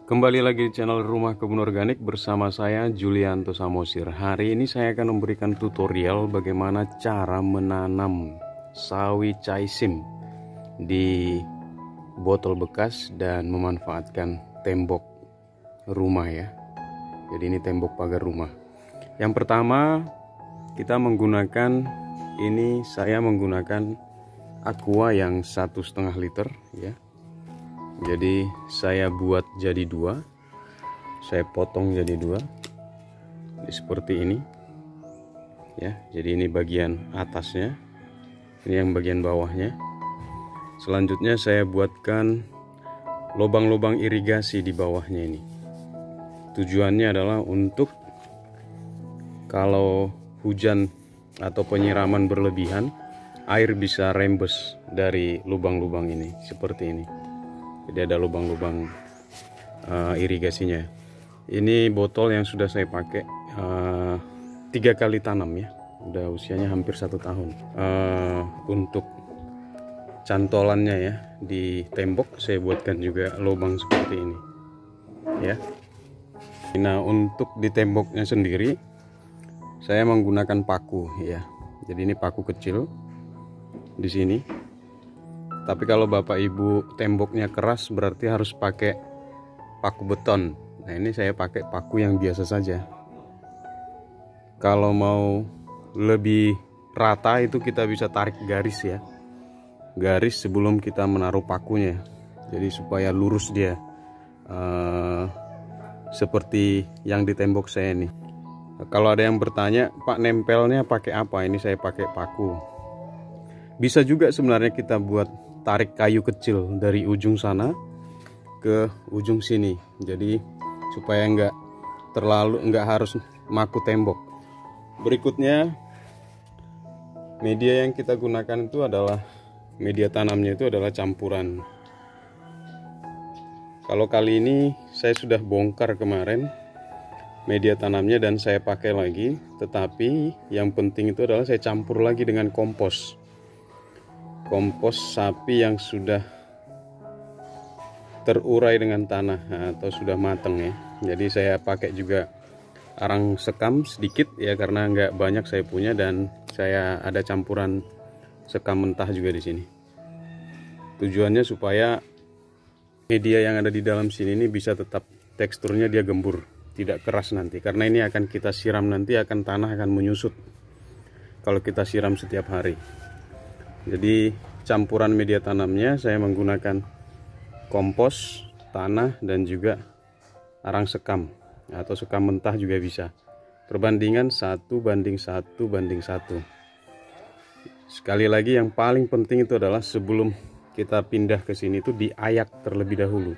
Kembali lagi di channel Rumah Kebun Organik bersama saya Julianto Samosir. Hari ini saya akan memberikan tutorial bagaimana cara menanam sawi chaisim di botol bekas dan memanfaatkan tembok rumah ya. Jadi ini tembok pagar rumah. Yang pertama kita menggunakan saya menggunakan aqua yang 1,5 liter ya. Jadi saya buat jadi dua, saya potong jadi dua, seperti ini ya. Jadi ini bagian atasnya, ini yang bagian bawahnya. Selanjutnya saya buatkan lubang-lubang irigasi di bawahnya ini. Tujuannya adalah untuk kalau hujan atau penyiraman berlebihan, air bisa rembes dari lubang-lubang ini seperti ini. Jadi ada lubang-lubang irigasinya. Ini botol yang sudah saya pakai 3 kali tanam ya. Udah usianya hampir 1 tahun. Untuk cantolannya ya di tembok saya buatkan juga lubang seperti ini. Ya. Nah untuk di temboknya sendiri saya menggunakan paku ya. Jadi ini paku kecil di sini. Tapi kalau Bapak Ibu temboknya keras berarti harus pakai paku beton. Nah ini saya pakai paku yang biasa saja. Kalau mau lebih rata itu kita bisa tarik garis ya. Garis sebelum kita menaruh pakunya. Jadi supaya lurus dia. Seperti yang di tembok saya ini. Kalau ada yang bertanya, Pak nempelnya pakai apa? Ini saya pakai paku. Bisa juga sebenarnya kita buat tarik kayu kecil dari ujung sana ke ujung sini, jadi supaya nggak harus maku tembok. Berikutnya media yang kita gunakan itu adalah media tanamnya itu adalah campuran. Kalau kali ini saya sudah bongkar kemarin media tanamnya dan saya pakai lagi, tetapi yang penting itu adalah saya campur lagi dengan kompos sapi yang sudah terurai dengan tanah atau sudah matang ya. Jadi saya pakai juga arang sekam sedikit ya, karena nggak banyak saya punya, dan saya ada campuran sekam mentah juga di sini. Tujuannya supaya media yang ada di dalam sini ini bisa tetap teksturnya dia gembur, tidak keras nanti, karena ini akan kita siram nanti, tanah akan menyusut kalau kita siram setiap hari. Jadi campuran media tanamnya saya menggunakan kompos, tanah, dan juga arang sekam atau sekam mentah juga bisa. Perbandingan 1:1:1. Sekali lagi yang paling penting itu adalah sebelum kita pindah ke sini itu diayak terlebih dahulu,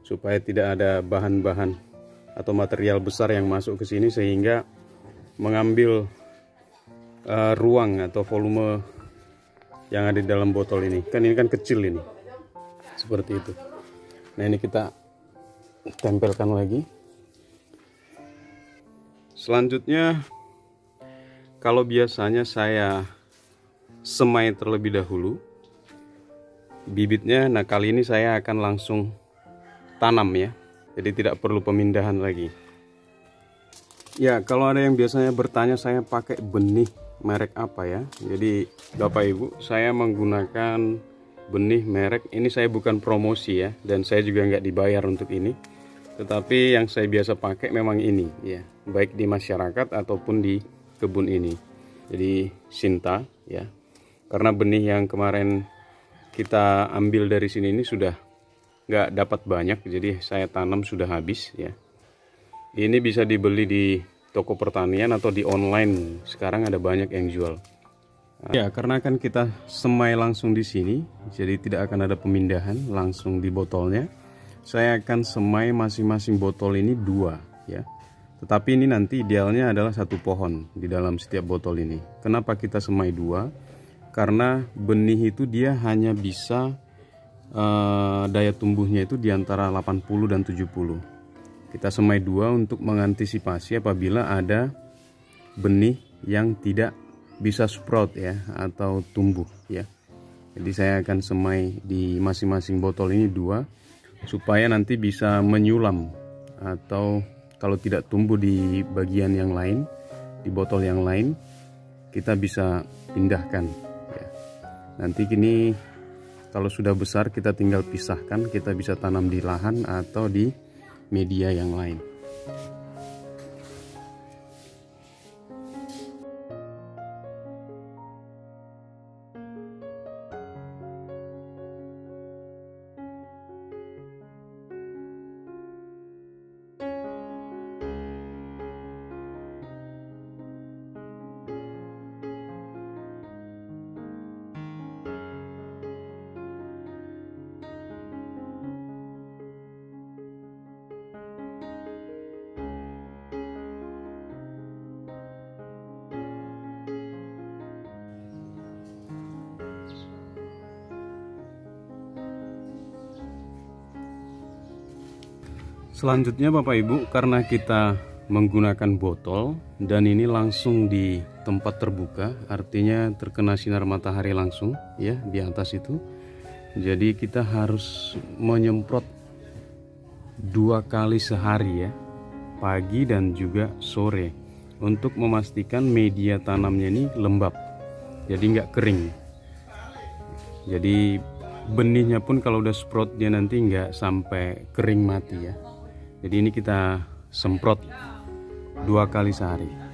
supaya tidak ada bahan-bahan atau material besar yang masuk ke sini sehingga mengambil ruang atau volume yang ada di dalam botol ini. Ini kan kecil ini, seperti itu. Nah ini kita tempelkan lagi. Selanjutnya, kalau biasanya saya semai terlebih dahulu bibitnya, nah kali ini saya akan langsung tanam ya, jadi tidak perlu pemindahan lagi. Ya, kalau ada yang biasanya bertanya saya pakai benih merek apa ya. Jadi Bapak Ibu, saya menggunakan benih merek ini, saya bukan promosi ya, dan saya juga nggak dibayar untuk ini, tetapi yang saya biasa pakai memang ini ya, baik di masyarakat ataupun di kebun ini. Jadi Sinta ya, karena benih yang kemarin kita ambil dari sini ini sudah nggak dapat banyak, jadi saya tanam sudah habis ya. Ini bisa dibeli di toko pertanian atau di online, sekarang ada banyak yang jual. Ya, karena kan kita semai langsung di sini, jadi tidak akan ada pemindahan, langsung di botolnya. Saya akan semai masing-masing botol ini 2 ya. Tetapi ini nanti idealnya adalah 1 pohon di dalam setiap botol ini. Kenapa kita semai 2? Karena benih itu dia hanya bisa daya tumbuhnya itu di antara 80 dan 70. Kita semai 2 untuk mengantisipasi apabila ada benih yang tidak bisa sprout ya, atau tumbuh ya. Jadi saya akan semai di masing-masing botol ini 2 supaya nanti bisa menyulam, atau kalau tidak tumbuh di bagian yang lain, di botol yang lain, kita bisa pindahkan ya. Nanti gini, kalau sudah besar kita tinggal pisahkan, kita bisa tanam di lahan atau di media yang lain. Selanjutnya Bapak Ibu, karena kita menggunakan botol dan ini langsung di tempat terbuka, artinya terkena sinar matahari langsung ya di atas itu. Jadi kita harus menyemprot 2 kali sehari ya, pagi dan juga sore, untuk memastikan media tanamnya ini lembab, jadi nggak kering. Jadi benihnya pun kalau udah sprout dia nanti nggak sampai kering mati ya. Jadi ini kita semprot 2 kali sehari.